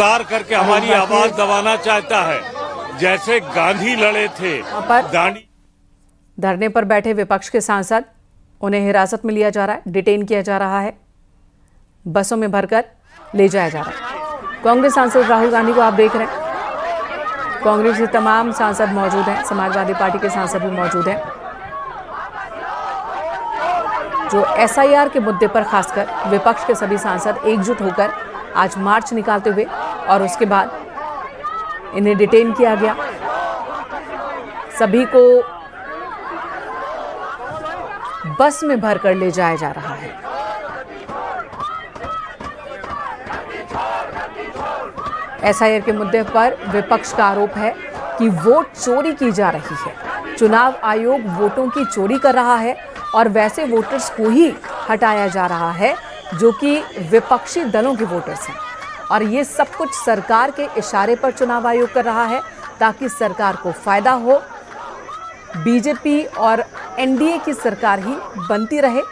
उतार करके हमारी आवाज दबाना चाहता है, जैसे गांधी लड़े थे। दांडी धरने पर बैठे विपक्ष के सांसद, उन्हें हिरासत में लिया जा रहा है, डिटेन किया जा रहा है, बसों में भरकर ले जाया जा रहा है। कांग्रेस सांसद राहुल गांधी को आप देख रहे हैं, कांग्रेस के तमाम सांसद मौजूद हैं, समाजवादी पार्टी के सांसद भी मौजूद हैं, जो एसआईआर के मुद्दे पर खासकर विपक्ष के सभी सांसद एकजुट होकर आज मार्च निकालते हुए और उसके बाद इन्हें डिटेन किया गया। सभी को बस में भरकर ले जाया जा रहा है। एसआईआर के मुद्दे पर विपक्ष का आरोप है कि वोट चोरी की जा रही है। चुनाव आयोग वोटों की चोरी कर रहा है और वैसे वोटर्स को ही हटाया जा रहा है जो कि विपक्षी दलों के वोटर्स हैं, और ये सब कुछ सरकार के इशारे पर चुनाव आयोग कर रहा है ताकि सरकार को फायदा हो, बीजेपी और एनडीए की सरकार ही बनती रहे।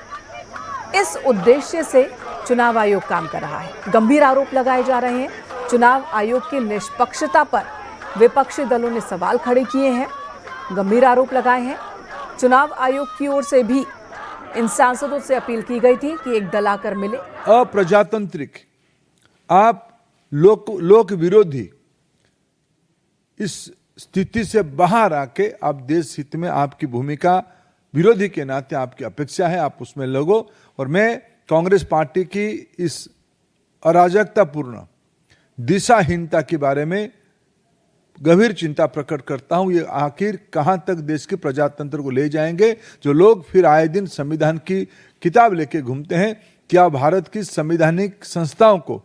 इस उद्देश्य से चुनाव आयोग काम कर रहा है। गंभीर आरोप लगाए जा रहे हैं। चुनाव आयोग की निष्पक्षता पर विपक्षी दलों ने सवाल खड़े किए हैं, गंभीर आरोप लगाए हैं। चुनाव आयोग की ओर से भी इन सांसदों से अपील की गई थी कि एक दल आकर मिले। अप्रजातांत्रिक, आप लोक विरोधी इस स्थिति से बाहर आके आप देश हित में आपकी भूमिका विरोधी के नाते आपकी अपेक्षा है, आप उसमें लगो। और मैं कांग्रेस पार्टी की इस अराजकतापूर्ण दिशाहीनता के बारे में गंभीर चिंता प्रकट करता हूं। ये आखिर कहां तक देश के प्रजातंत्र को ले जाएंगे, जो लोग फिर आए दिन संविधान की किताब लेके घूमते हैं। क्या भारत की संवैधानिक संस्थाओं को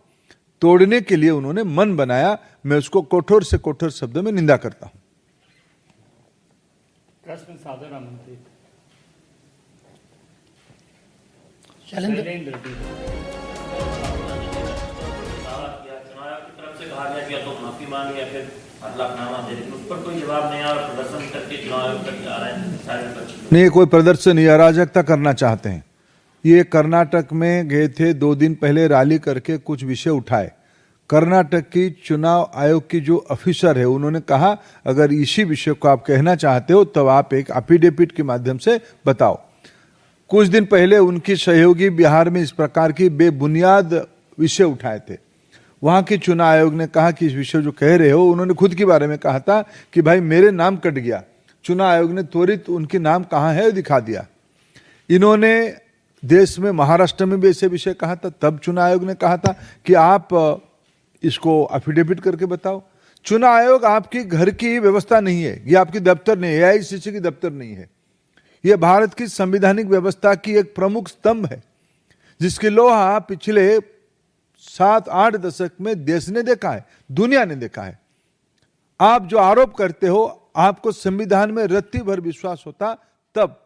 तोड़ने के लिए उन्होंने मन बनाया? मैं उसको कठोर से कठोर शब्दों में निंदा करता हूं। प्रश्न साधन मंत्री कहा गया कि तो माफी मांगे या फिर हलफनामा दे, लेकिन उस पर कोई जवाब नहीं आया और प्रदर्शन करके चुनाव आयोग तक जा रहे हैं सारे विपक्ष। नहीं, कोई प्रदर्शन नहीं, अराजकता करना चाहते हैं। ये कर्नाटक में गए थे, 2 दिन पहले रैली करके कुछ विषय उठाए। कर्नाटक की चुनाव आयोग की जो ऑफिसर है, उन्होंने कहा अगर इसी विषय को आप कहना चाहते हो तो आप एक एफिडेविट के माध्यम से बताओ। कुछ दिन पहले उनकी सहयोगी बिहार में इस प्रकार की बेबुनियाद विषय उठाए थे। वहां के चुनाव आयोग ने कहा कि इस विषय जो कह रहे हो, उन्होंने खुद के बारे में कहा था कि भाई मेरे नाम कट गया। चुनाव आयोग ने त्वरित उनके नाम कहां है दिखा दिया। इन्होंने देश में महाराष्ट्र में भी ऐसे विषय कहा था, तब चुनाव आयोग ने कहा था कि आप इसको एफिडेविट करके बताओ। चुनाव आयोग आपकी घर की व्यवस्था नहीं है, ये आपकी दफ्तर नहीं है, एआईसीसी की दफ्तर नहीं है। यह भारत की संवैधानिक व्यवस्था की एक प्रमुख स्तंभ है, जिसकी लोहा पिछले 7-8 दशक में देश ने देखा है, दुनिया ने देखा है। आप जो आरोप करते हो, आपको संविधान में रत्ती भर विश्वास होता तब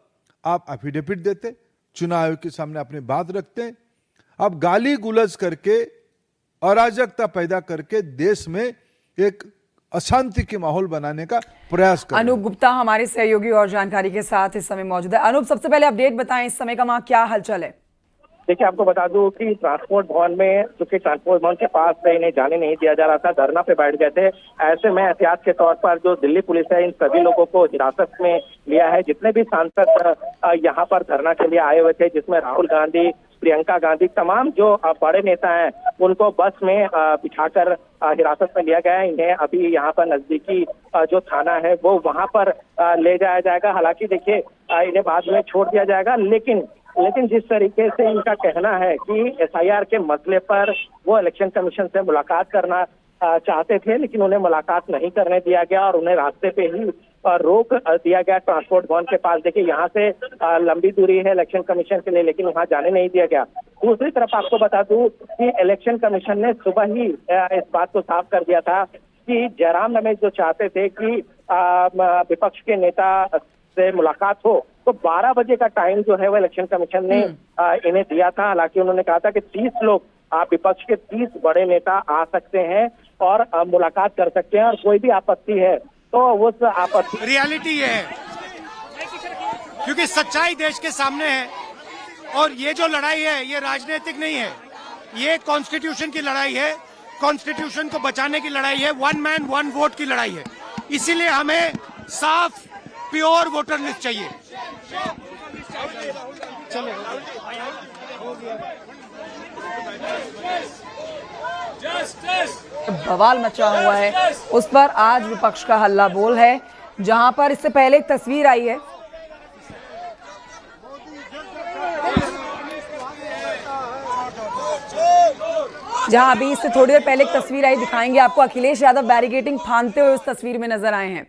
आप एफिडेविट देते, चुनाव आयोग के सामने अपनी बात रखते। आप गाली गुलज करके, अराजकता पैदा करके देश में एक अशांति के माहौल बनाने का प्रयास कर। अनूप गुप्ता हमारे सहयोगी और जानकारी के साथ इस समय मौजूद है। अनूप, सबसे पहले अपडेट बताएं, इस समय का वहां क्या हलचल है? देखिए, आपको बता दूं कि ट्रांसपोर्ट भवन में, चूंकि ट्रांसपोर्ट भवन के पास से इन्हें जाने नहीं दिया जा रहा था, धरना पे बैठ गए थे। ऐसे में एहतियात के तौर पर जो दिल्ली पुलिस है, इन सभी लोगों को हिरासत में लिया है। जितने भी सांसद यहाँ पर धरना के लिए आए हुए थे, जिसमें राहुल गांधी, प्रियंका गांधी, तमाम जो बड़े नेता हैं, उनको बस में बिठाकर हिरासत में लिया गया है। इन्हें अभी यहाँ पर नजदीकी जो थाना है वो वहां पर ले जाया जाएगा। हालांकि देखिए, इन्हें बाद में छोड़ दिया जाएगा, लेकिन जिस तरीके से इनका कहना है कि एसआईआर के मसले पर वो इलेक्शन कमीशन से मुलाकात करना चाहते थे, लेकिन उन्हें मुलाकात नहीं करने दिया गया और उन्हें रास्ते पे ही रोक दिया गया ट्रांसपोर्ट भवन के पास। देखिए, यहाँ से लंबी दूरी है इलेक्शन कमीशन के लिए, लेकिन वहाँ जाने नहीं दिया गया। दूसरी तरफ आपको बता दूं कि इलेक्शन कमीशन ने सुबह ही इस बात को साफ कर दिया था कि जयराम रमेश जो चाहते थे कि विपक्ष के नेता से मुलाकात हो, तो 12 बजे का टाइम जो है वो इलेक्शन कमीशन ने इन्हें दिया था। हालांकि उन्होंने कहा था कि 30 लोग, विपक्ष के 30 बड़े नेता आ सकते हैं और मुलाकात कर सकते हैं, और कोई भी आपत्ति है तो उस आपत्ति। रियलिटी ये है, क्योंकि सच्चाई देश के सामने है और ये जो लड़ाई है ये राजनीतिक नहीं है, ये कॉन्स्टिट्यूशन की लड़ाई है। कॉन्स्टिट्यूशन को बचाने की लड़ाई है, वन मैन वन वोट की लड़ाई है। इसीलिए हमें साफ प्योर वोटर लिस्ट चाहिए। बवाल मचा हुआ है, उस पर आज विपक्ष का हल्ला बोल है। जहां पर इससे पहले एक तस्वीर आई है, जहां अभी इससे थोड़ी देर पहले एक तस्वीर आई, दिखाएंगे आपको। अखिलेश यादव बैरिकेडिंग फांदते हुए उस तस्वीर में नजर आए हैं।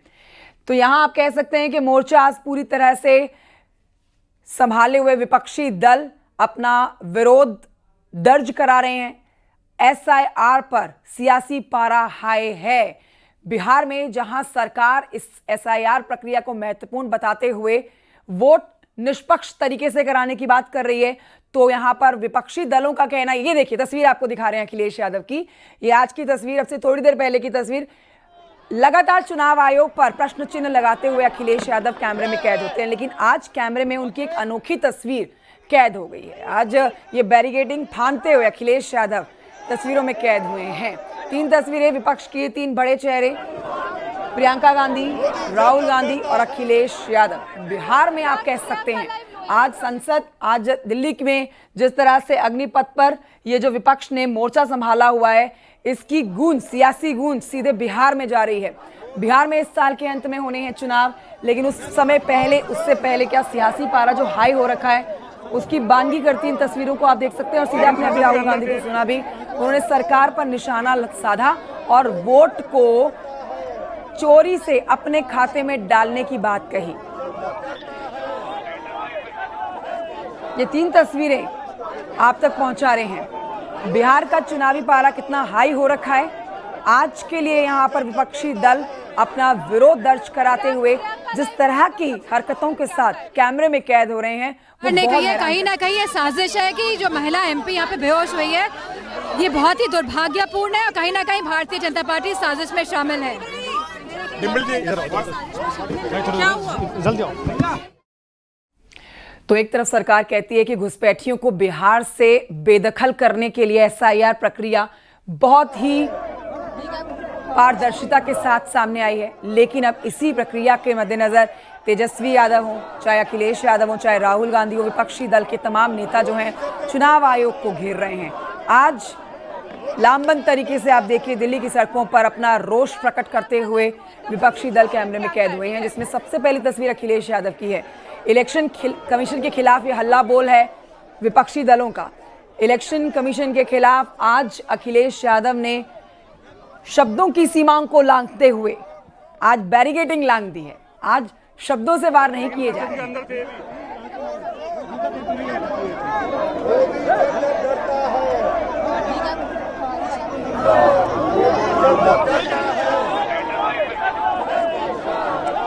तो यहां आप कह सकते हैं कि मोर्चा आज पूरी तरह से संभाले हुए विपक्षी दल अपना विरोध दर्ज करा रहे हैं। SIR पर सियासी पारा हाई है। बिहार में जहां सरकार इस SIR प्रक्रिया को महत्वपूर्ण बताते हुए वोट निष्पक्ष तरीके से कराने की बात कर रही है, तो यहां पर विपक्षी दलों का कहना, ये देखिए तस्वीर आपको दिखा रहे हैं अखिलेश यादव की, ये आज की तस्वीर, अब से थोड़ी देर पहले की तस्वीर। लगातार चुनाव आयोग पर प्रश्न चिन्ह लगाते हुए अखिलेश यादव कैमरे में कैद होते हैं, लेकिन आज कैमरे में उनकी एक अनोखी तस्वीर कैद हो गई है। आज ये बैरिकेडिंग फांदते हुए अखिलेश यादव तस्वीरों में कैद हुए हैं। 3 तस्वीरें विपक्ष की, 3 बड़े चेहरे, प्रियंका गांधी, राहुल गांधी और अखिलेश यादव। बिहार में आप कह सकते हैं आज संसद, आज दिल्ली में जिस तरह से अग्निपथ पर ये जो विपक्ष ने मोर्चा संभाला हुआ है, इसकी गूंज, सियासी गूंज सीधे बिहार में जा रही है। बिहार में इस साल के अंत में होने हैं चुनाव, लेकिन उससे पहले क्या सियासी पारा जो हाई हो रखा है उसकी बानगी करती इन तस्वीरों को आप देख सकते हैं। और सीधे आपने अभी राहुल गांधी को सुना भी, उन्होंने सरकार पर निशाना साधा और वोट को चोरी से अपने खाते में डालने की बात कही। ये 3 तस्वीरें आप तक पहुंचा रहे हैं। बिहार का चुनावी पारा कितना हाई हो रखा है। आज के लिए यहां पर विपक्षी दल अपना विरोध दर्ज कराते हुए जिस तरह की हरकतों के साथ कैमरे में कैद हो रहे हैं, कहीं ना कहीं ये साजिश है कि जो महिला MP यहाँ पे बेहोश हुई है, ये बहुत ही दुर्भाग्यपूर्ण है और कहीं ना कहीं भारतीय जनता पार्टी साजिश में शामिल है। तो एक तरफ सरकार कहती है कि घुसपैठियों को बिहार से बेदखल करने के लिए SIR प्रक्रिया बहुत ही पारदर्शिता के साथ सामने आई है, लेकिन अब इसी प्रक्रिया के मद्देनजर तेजस्वी यादव हो, चाहे अखिलेश यादव हो, चाहे राहुल गांधी हो, विपक्षी दल के तमाम नेता जो हैं चुनाव आयोग को घेर रहे हैं। आज लामबंद तरीके से आप देखिए दिल्ली की सड़कों पर अपना रोष प्रकट करते हुए विपक्षी दल कैमरे में कैद हुए हैं, जिसमें सबसे पहली तस्वीर अखिलेश यादव की है। इलेक्शन कमीशन के खिलाफ ये हल्ला बोल है विपक्षी दलों का। इलेक्शन कमीशन के खिलाफ आज अखिलेश यादव ने शब्दों की सीमाओं को लांघते हुए आज बैरिकेडिंग लांघ दी है। आज शब्दों से वार नहीं किए जा रहे।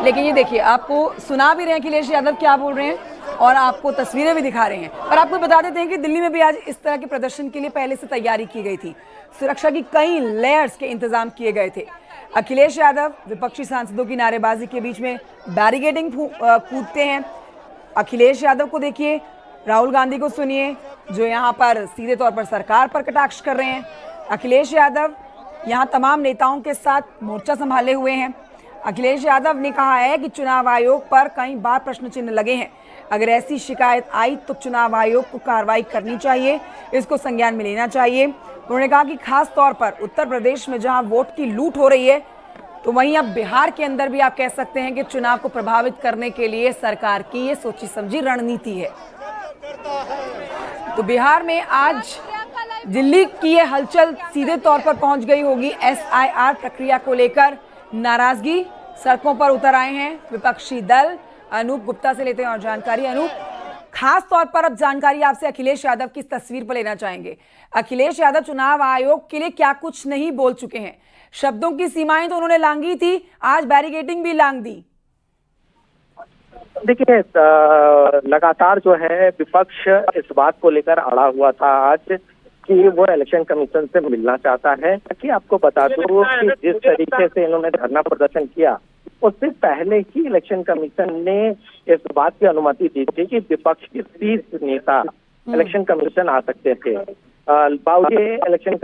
लेकिन ये देखिए, आपको सुना भी रहे हैं अखिलेश यादव क्या बोल रहे हैं और आपको तस्वीरें भी दिखा रहे हैं। और आपको बता देते हैं कि दिल्ली में भी आज इस तरह के प्रदर्शन के लिए पहले से तैयारी की गई थी। सुरक्षा की कई लेयर्स के इंतजाम किए गए थे। अखिलेश यादव विपक्षी सांसदों की नारेबाजी के बीच में बैरिकेडिंग कूदते हैं। अखिलेश यादव को देखिए, राहुल गांधी को सुनिए जो यहाँ पर सीधे तौर पर सरकार पर कटाक्ष कर रहे हैं। अखिलेश यादव यहाँ तमाम नेताओं के साथ मोर्चा संभाले हुए हैं। अखिलेश यादव ने कहा है कि चुनाव आयोग पर कई बार प्रश्न चिन्ह लगे हैं। अगर ऐसी शिकायत आई तो चुनाव आयोग को कार्रवाई करनी चाहिए, इसको संज्ञान में लेना चाहिए। उन्होंने कहा कि खास तौर पर उत्तर प्रदेश में जहां वोट की लूट हो रही है, तो वहीं अब बिहार के अंदर भी आप कह सकते हैं कि चुनाव को प्रभावित करने के लिए सरकार की ये सोची समझी रणनीति है। तो बिहार में आज दिल्ली की ये हलचल सीधे तौर पर पहुंच गई होगी। SIR प्रक्रिया को लेकर नाराजगी, सड़कों पर उतर आए हैं विपक्षी दल। अनूप गुप्ता से लेते हैं और जानकारी। अनूप, खास तौर पर अब जानकारी आपसे अखिलेश यादव की तस्वीर पर लेना चाहेंगे। अखिलेश यादव चुनाव आयोग के लिए क्या कुछ नहीं बोल चुके हैं। शब्दों की सीमाएं तो उन्होंने लांघी थी, आज बैरिकेडिंग भी लांघ दी। देखिए, लगातार जो है विपक्ष इस बात को लेकर अड़ा हुआ था आज कि वो इलेक्शन कमीशन से मिलना चाहता है। कि आपको बता दूं कि जिस तरीके से इन्होंने धरना प्रदर्शन किया, उससे पहले ही इलेक्शन कमीशन ने इस बात की अनुमति दी थी कि विपक्ष के 30 नेता इलेक्शन कमीशन आ सकते थे। बावजूद इलेक्शन